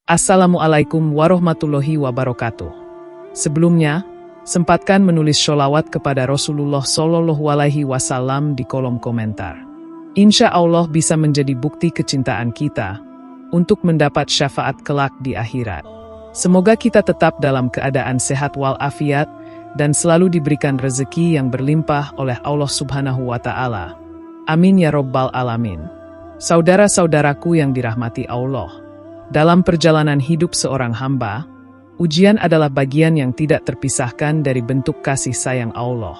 Assalamualaikum warahmatullahi wabarakatuh. Sebelumnya, sempatkan menulis sholawat kepada Rasulullah SAW di kolom komentar. Insya Allah bisa menjadi bukti kecintaan kita untuk mendapat syafaat kelak di akhirat. Semoga kita tetap dalam keadaan sehat walafiat dan selalu diberikan rezeki yang berlimpah oleh Allah Subhanahu wa Ta'ala. Amin ya Rabbal Alamin. Saudara-saudaraku yang dirahmati Allah. Dalam perjalanan hidup seorang hamba, ujian adalah bagian yang tidak terpisahkan dari bentuk kasih sayang Allah.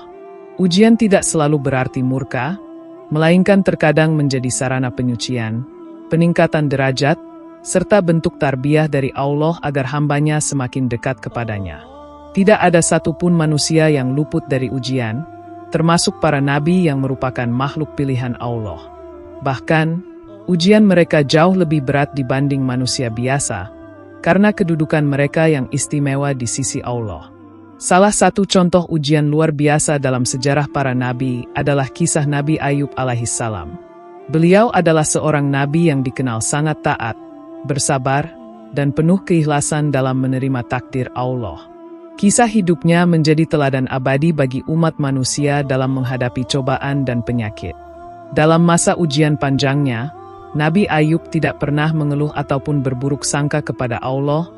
Ujian tidak selalu berarti murka, melainkan terkadang menjadi sarana penyucian, peningkatan derajat, serta bentuk tarbiyah dari Allah agar hambanya semakin dekat kepadanya. Tidak ada satupun manusia yang luput dari ujian, termasuk para nabi yang merupakan makhluk pilihan Allah. Bahkan, ujian mereka jauh lebih berat dibanding manusia biasa, karena kedudukan mereka yang istimewa di sisi Allah. Salah satu contoh ujian luar biasa dalam sejarah para nabi adalah kisah Nabi Ayub alaihissalam. Beliau adalah seorang nabi yang dikenal sangat taat, bersabar, dan penuh keikhlasan dalam menerima takdir Allah. Kisah hidupnya menjadi teladan abadi bagi umat manusia dalam menghadapi cobaan dan penyakit. Dalam masa ujian panjangnya, Nabi Ayub tidak pernah mengeluh ataupun berburuk sangka kepada Allah,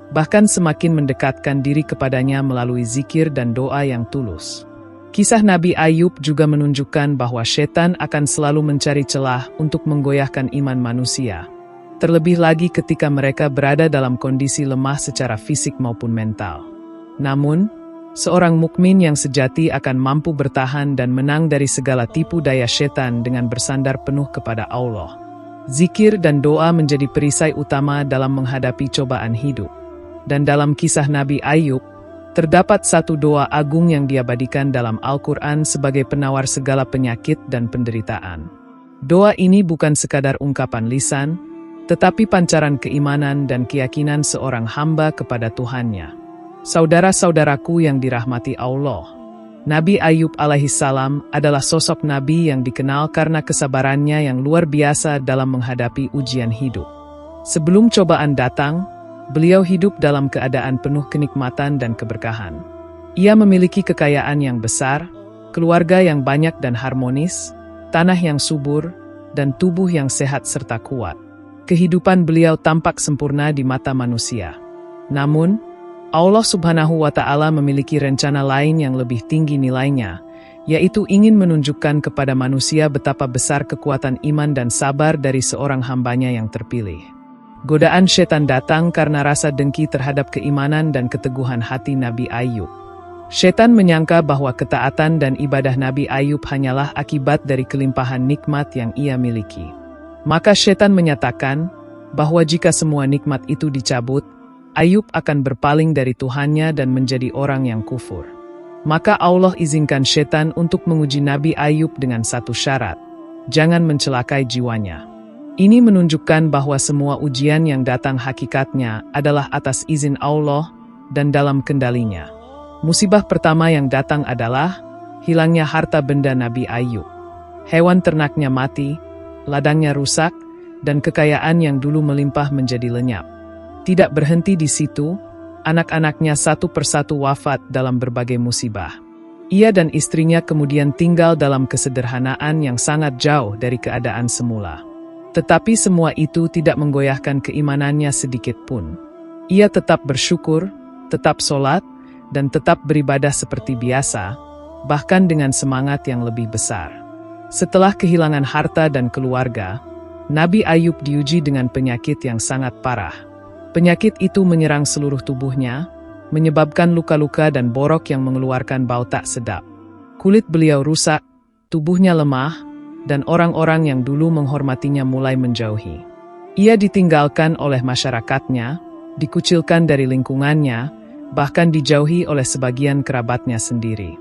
bahkan semakin mendekatkan diri kepadanya melalui zikir dan doa yang tulus. Kisah Nabi Ayub juga menunjukkan bahwa setan akan selalu mencari celah untuk menggoyahkan iman manusia, terlebih lagi ketika mereka berada dalam kondisi lemah secara fisik maupun mental. Namun, seorang mukmin yang sejati akan mampu bertahan dan menang dari segala tipu daya setan dengan bersandar penuh kepada Allah. Zikir dan doa menjadi perisai utama dalam menghadapi cobaan hidup. Dan dalam kisah Nabi Ayub, terdapat satu doa agung yang diabadikan dalam Al-Quran sebagai penawar segala penyakit dan penderitaan. Doa ini bukan sekadar ungkapan lisan, tetapi pancaran keimanan dan keyakinan seorang hamba kepada Tuhannya. Saudara-saudaraku yang dirahmati Allah, Nabi Ayub alaihissalam adalah sosok nabi yang dikenal karena kesabarannya yang luar biasa dalam menghadapi ujian hidup. Sebelum cobaan datang, beliau hidup dalam keadaan penuh kenikmatan dan keberkahan. Ia memiliki kekayaan yang besar, keluarga yang banyak dan harmonis, tanah yang subur, dan tubuh yang sehat serta kuat. Kehidupan beliau tampak sempurna di mata manusia. Namun, Allah Subhanahu wa Ta'ala memiliki rencana lain yang lebih tinggi nilainya, yaitu ingin menunjukkan kepada manusia betapa besar kekuatan iman dan sabar dari seorang hambanya yang terpilih. Godaan setan datang karena rasa dengki terhadap keimanan dan keteguhan hati Nabi Ayub. Setan menyangka bahwa ketaatan dan ibadah Nabi Ayub hanyalah akibat dari kelimpahan nikmat yang ia miliki. Maka setan menyatakan bahwa jika semua nikmat itu dicabut, Ayub akan berpaling dari Tuhannya dan menjadi orang yang kufur. Maka Allah izinkan setan untuk menguji Nabi Ayub dengan satu syarat: jangan mencelakai jiwanya. Ini menunjukkan bahwa semua ujian yang datang hakikatnya adalah atas izin Allah dan dalam kendalinya. Musibah pertama yang datang adalah hilangnya harta benda Nabi Ayub. Hewan ternaknya mati, ladangnya rusak, dan kekayaan yang dulu melimpah menjadi lenyap. Tidak berhenti di situ, anak-anaknya satu persatu wafat dalam berbagai musibah. Ia dan istrinya kemudian tinggal dalam kesederhanaan yang sangat jauh dari keadaan semula. Tetapi semua itu tidak menggoyahkan keimanannya sedikit pun. Ia tetap bersyukur, tetap sholat, dan tetap beribadah seperti biasa, bahkan dengan semangat yang lebih besar. Setelah kehilangan harta dan keluarga, Nabi Ayub diuji dengan penyakit yang sangat parah. Penyakit itu menyerang seluruh tubuhnya, menyebabkan luka-luka dan borok yang mengeluarkan bau tak sedap. Kulit beliau rusak, tubuhnya lemah, dan orang-orang yang dulu menghormatinya mulai menjauhi. Ia ditinggalkan oleh masyarakatnya, dikucilkan dari lingkungannya, bahkan dijauhi oleh sebagian kerabatnya sendiri.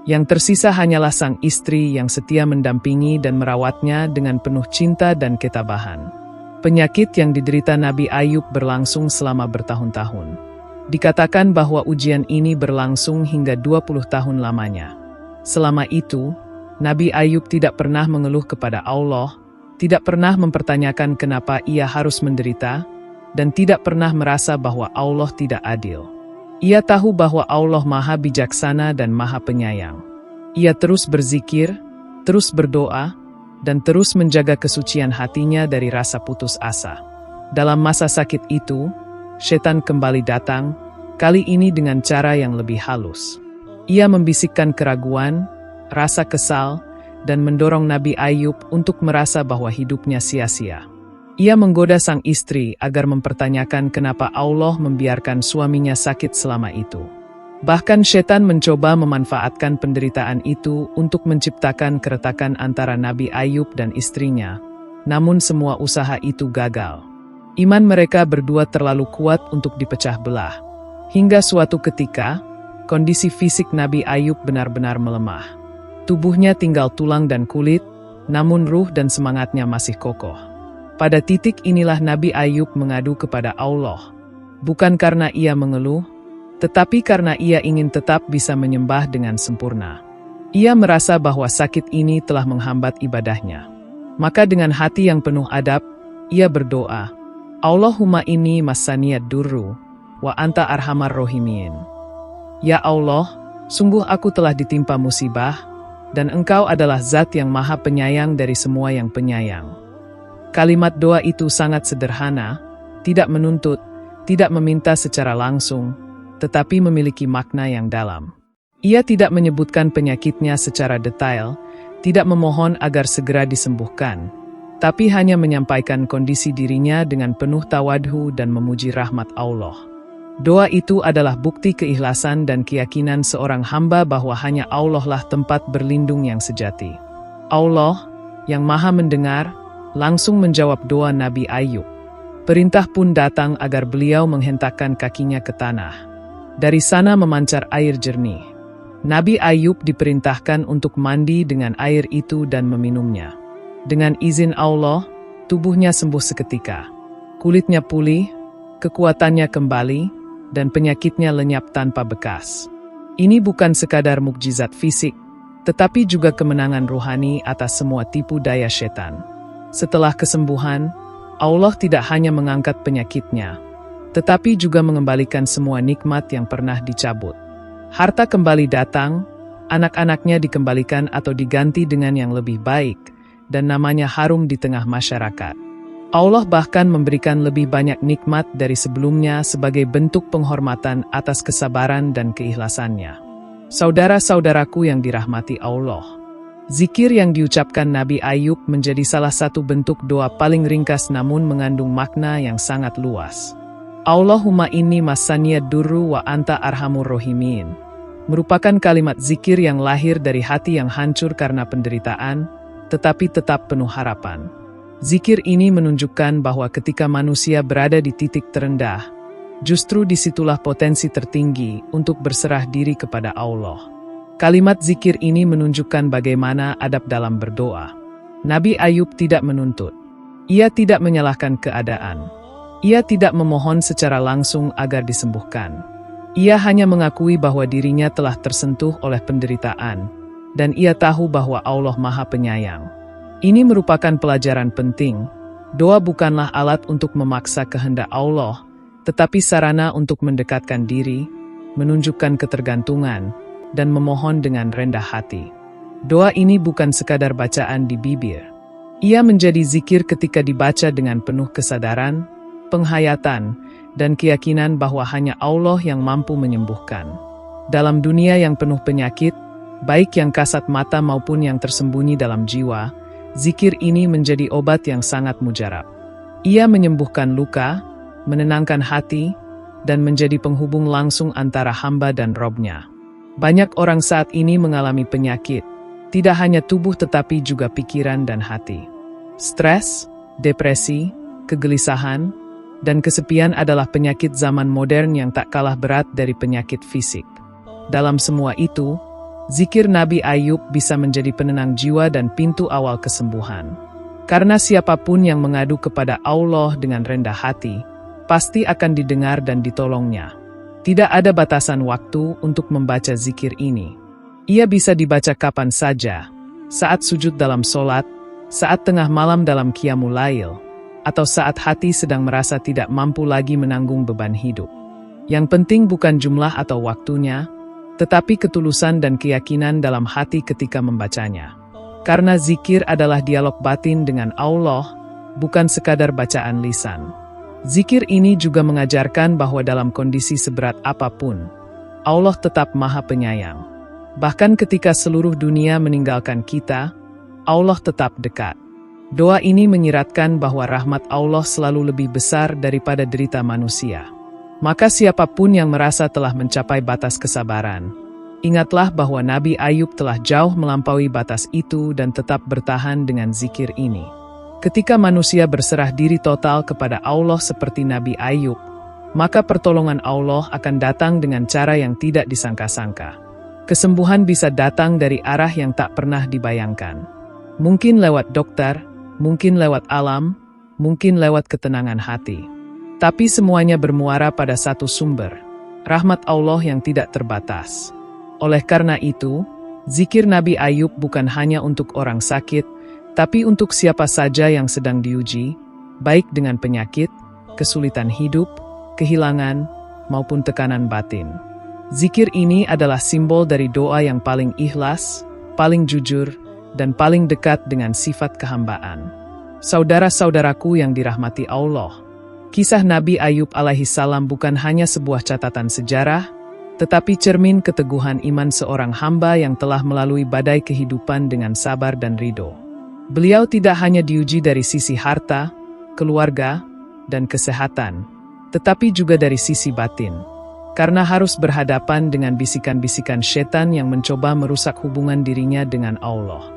Yang tersisa hanyalah sang istri yang setia mendampingi dan merawatnya dengan penuh cinta dan ketabahan. Penyakit yang diderita Nabi Ayub berlangsung selama bertahun-tahun. Dikatakan bahwa ujian ini berlangsung hingga 20 tahun lamanya. Selama itu, Nabi Ayub tidak pernah mengeluh kepada Allah, tidak pernah mempertanyakan kenapa ia harus menderita, dan tidak pernah merasa bahwa Allah tidak adil. Ia tahu bahwa Allah Maha Bijaksana dan Maha Penyayang. Ia terus berzikir, terus berdoa, dan terus menjaga kesucian hatinya dari rasa putus asa. Dalam masa sakit itu, setan kembali datang, kali ini dengan cara yang lebih halus. Ia membisikkan keraguan, rasa kesal, dan mendorong Nabi Ayub untuk merasa bahwa hidupnya sia-sia. Ia menggoda sang istri agar mempertanyakan kenapa Allah membiarkan suaminya sakit selama itu. Bahkan setan mencoba memanfaatkan penderitaan itu untuk menciptakan keretakan antara Nabi Ayub dan istrinya. Namun semua usaha itu gagal. Iman mereka berdua terlalu kuat untuk dipecah belah. Hingga suatu ketika, kondisi fisik Nabi Ayub benar-benar melemah. Tubuhnya tinggal tulang dan kulit, namun ruh dan semangatnya masih kokoh. Pada titik inilah Nabi Ayub mengadu kepada Allah. Bukan karena ia mengeluh, tetapi karena ia ingin tetap bisa menyembah dengan sempurna. Ia merasa bahwa sakit ini telah menghambat ibadahnya. Maka dengan hati yang penuh adab, ia berdoa, Allahumma inni massaniyad durru, wa anta arhamar rohimin. Ya Allah, sungguh aku telah ditimpa musibah, dan Engkau adalah Zat yang Maha Penyayang dari semua yang penyayang. Kalimat doa itu sangat sederhana, tidak menuntut, tidak meminta secara langsung, tetapi memiliki makna yang dalam. Ia tidak menyebutkan penyakitnya secara detail, tidak memohon agar segera disembuhkan, tapi hanya menyampaikan kondisi dirinya dengan penuh tawadhu dan memuji rahmat Allah. Doa itu adalah bukti keikhlasan dan keyakinan seorang hamba bahwa hanya Allah lah tempat berlindung yang sejati. Allah, yang Maha Mendengar, langsung menjawab doa Nabi Ayub. Perintah pun datang agar beliau menghentakkan kakinya ke tanah. Dari sana memancar air jernih. Nabi Ayub diperintahkan untuk mandi dengan air itu dan meminumnya. Dengan izin Allah, tubuhnya sembuh seketika. Kulitnya pulih, kekuatannya kembali, dan penyakitnya lenyap tanpa bekas. Ini bukan sekadar mukjizat fisik, tetapi juga kemenangan rohani atas semua tipu daya setan. Setelah kesembuhan, Allah tidak hanya mengangkat penyakitnya, tetapi juga mengembalikan semua nikmat yang pernah dicabut. Harta kembali datang, anak-anaknya dikembalikan atau diganti dengan yang lebih baik, dan namanya harum di tengah masyarakat. Allah bahkan memberikan lebih banyak nikmat dari sebelumnya sebagai bentuk penghormatan atas kesabaran dan keikhlasannya. Saudara-saudaraku yang dirahmati Allah, zikir yang diucapkan Nabi Ayub menjadi salah satu bentuk doa paling ringkas namun mengandung makna yang sangat luas. Allahumma inni massaniyad durru wa anta arhamur rohimin merupakan kalimat zikir yang lahir dari hati yang hancur karena penderitaan, tetapi tetap penuh harapan. Zikir ini menunjukkan bahwa ketika manusia berada di titik terendah, justru disitulah potensi tertinggi untuk berserah diri kepada Allah. Kalimat zikir ini menunjukkan bagaimana adab dalam berdoa. Nabi Ayub tidak menuntut. Ia tidak menyalahkan keadaan. Ia tidak memohon secara langsung agar disembuhkan. Ia hanya mengakui bahwa dirinya telah tersentuh oleh penderitaan, dan ia tahu bahwa Allah Maha Penyayang. Ini merupakan pelajaran penting. Doa bukanlah alat untuk memaksa kehendak Allah, tetapi sarana untuk mendekatkan diri, menunjukkan ketergantungan, dan memohon dengan rendah hati. Doa ini bukan sekadar bacaan di bibir. Ia menjadi zikir ketika dibaca dengan penuh kesadaran, penghayatan, dan keyakinan bahwa hanya Allah yang mampu menyembuhkan. Dalam dunia yang penuh penyakit, baik yang kasat mata maupun yang tersembunyi dalam jiwa, zikir ini menjadi obat yang sangat mujarab. Ia menyembuhkan luka, menenangkan hati, dan menjadi penghubung langsung antara hamba dan Robnya. Banyak orang saat ini mengalami penyakit, tidak hanya tubuh tetapi juga pikiran dan hati. Stres, depresi, kegelisahan, dan kesepian adalah penyakit zaman modern yang tak kalah berat dari penyakit fisik. Dalam semua itu, zikir Nabi Ayub bisa menjadi penenang jiwa dan pintu awal kesembuhan. Karena siapapun yang mengadu kepada Allah dengan rendah hati, pasti akan didengar dan ditolongnya. Tidak ada batasan waktu untuk membaca zikir ini. Ia bisa dibaca kapan saja, saat sujud dalam solat, saat tengah malam dalam qiyamul lail, atau saat hati sedang merasa tidak mampu lagi menanggung beban hidup. Yang penting bukan jumlah atau waktunya, tetapi ketulusan dan keyakinan dalam hati ketika membacanya. Karena zikir adalah dialog batin dengan Allah, bukan sekadar bacaan lisan. Zikir ini juga mengajarkan bahwa dalam kondisi seberat apapun, Allah tetap Maha Penyayang. Bahkan ketika seluruh dunia meninggalkan kita, Allah tetap dekat. Doa ini menyiratkan bahwa rahmat Allah selalu lebih besar daripada derita manusia. Maka siapapun yang merasa telah mencapai batas kesabaran, ingatlah bahwa Nabi Ayub telah jauh melampaui batas itu dan tetap bertahan dengan zikir ini. Ketika manusia berserah diri total kepada Allah seperti Nabi Ayub, maka pertolongan Allah akan datang dengan cara yang tidak disangka-sangka. Kesembuhan bisa datang dari arah yang tak pernah dibayangkan. Mungkin lewat dokter, mungkin lewat alam, mungkin lewat ketenangan hati. Tapi semuanya bermuara pada satu sumber, rahmat Allah yang tidak terbatas. Oleh karena itu, zikir Nabi Ayub bukan hanya untuk orang sakit, tapi untuk siapa saja yang sedang diuji, baik dengan penyakit, kesulitan hidup, kehilangan, maupun tekanan batin. Zikir ini adalah simbol dari doa yang paling ikhlas, paling jujur, dan paling dekat dengan sifat kehambaan. Saudara-saudaraku yang dirahmati Allah, kisah Nabi Ayub alaihissalam bukan hanya sebuah catatan sejarah, tetapi cermin keteguhan iman seorang hamba yang telah melalui badai kehidupan dengan sabar dan ridho. Beliau tidak hanya diuji dari sisi harta, keluarga, dan kesehatan, tetapi juga dari sisi batin, karena harus berhadapan dengan bisikan-bisikan setan yang mencoba merusak hubungan dirinya dengan Allah.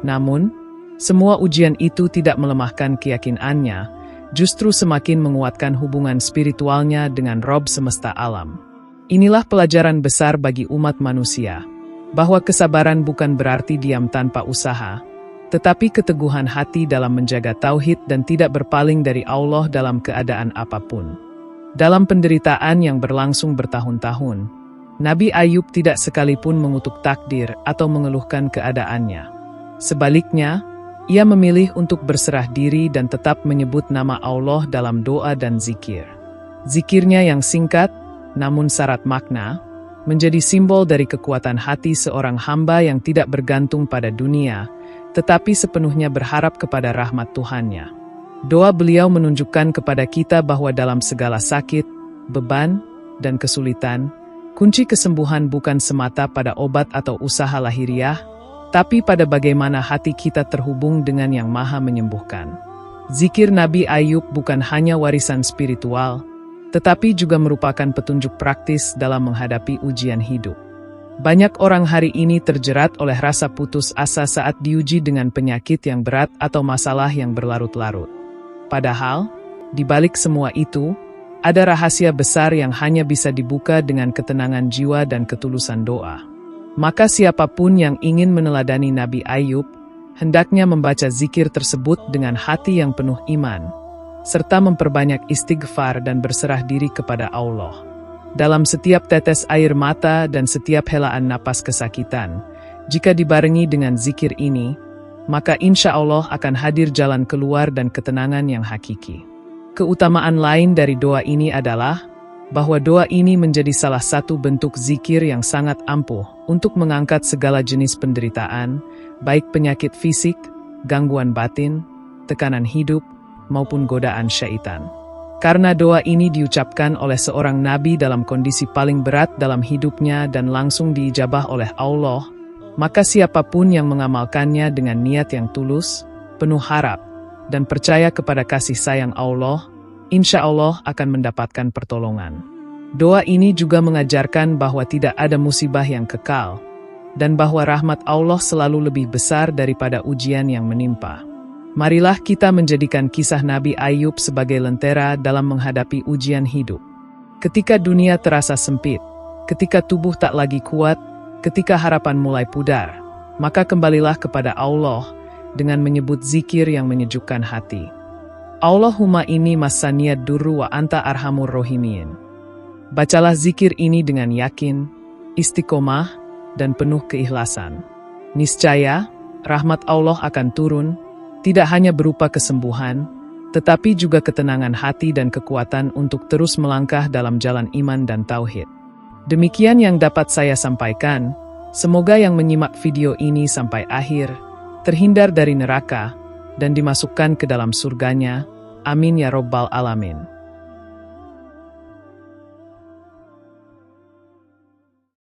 Namun, semua ujian itu tidak melemahkan keyakinannya, justru semakin menguatkan hubungan spiritualnya dengan Rob semesta alam. Inilah pelajaran besar bagi umat manusia, bahwa kesabaran bukan berarti diam tanpa usaha, tetapi keteguhan hati dalam menjaga tauhid dan tidak berpaling dari Allah dalam keadaan apapun. Dalam penderitaan yang berlangsung bertahun-tahun, Nabi Ayub tidak sekalipun mengutuk takdir atau mengeluhkan keadaannya. Sebaliknya, ia memilih untuk berserah diri dan tetap menyebut nama Allah dalam doa dan zikir. Zikirnya yang singkat, namun syarat makna, menjadi simbol dari kekuatan hati seorang hamba yang tidak bergantung pada dunia, tetapi sepenuhnya berharap kepada rahmat Tuhannya. Doa beliau menunjukkan kepada kita bahwa dalam segala sakit, beban, dan kesulitan, kunci kesembuhan bukan semata pada obat atau usaha lahiriah, tapi pada bagaimana hati kita terhubung dengan Yang Maha Menyembuhkan. Zikir Nabi Ayub bukan hanya warisan spiritual, tetapi juga merupakan petunjuk praktis dalam menghadapi ujian hidup. Banyak orang hari ini terjerat oleh rasa putus asa saat diuji dengan penyakit yang berat atau masalah yang berlarut-larut. Padahal, di balik semua itu, ada rahasia besar yang hanya bisa dibuka dengan ketenangan jiwa dan ketulusan doa. Maka siapapun yang ingin meneladani Nabi Ayub, hendaknya membaca zikir tersebut dengan hati yang penuh iman, serta memperbanyak istighfar dan berserah diri kepada Allah. Dalam setiap tetes air mata dan setiap helaan napas kesakitan, jika dibarengi dengan zikir ini, maka insya Allah akan hadir jalan keluar dan ketenangan yang hakiki. Keutamaan lain dari doa ini adalah bahwa doa ini menjadi salah satu bentuk zikir yang sangat ampuh untuk mengangkat segala jenis penderitaan, baik penyakit fisik, gangguan batin, tekanan hidup, maupun godaan syaitan. Karena doa ini diucapkan oleh seorang nabi dalam kondisi paling berat dalam hidupnya dan langsung diijabah oleh Allah, maka siapapun yang mengamalkannya dengan niat yang tulus, penuh harap, dan percaya kepada kasih sayang Allah, insya Allah akan mendapatkan pertolongan. Doa ini juga mengajarkan bahwa tidak ada musibah yang kekal, dan bahwa rahmat Allah selalu lebih besar daripada ujian yang menimpa. Marilah kita menjadikan kisah Nabi Ayub sebagai lentera dalam menghadapi ujian hidup. Ketika dunia terasa sempit, ketika tubuh tak lagi kuat, ketika harapan mulai pudar, maka kembalilah kepada Allah dengan menyebut zikir yang menyejukkan hati. Allahumma inni massaniyad durru wa anta arhamur rohimin. Bacalah zikir ini dengan yakin, istiqomah, dan penuh keikhlasan. Niscaya, rahmat Allah akan turun, tidak hanya berupa kesembuhan, tetapi juga ketenangan hati dan kekuatan untuk terus melangkah dalam jalan iman dan tauhid. Demikian yang dapat saya sampaikan. Semoga yang menyimak video ini sampai akhir terhindar dari neraka dan dimasukkan ke dalam surganya. Amin ya Rabbal Alamin.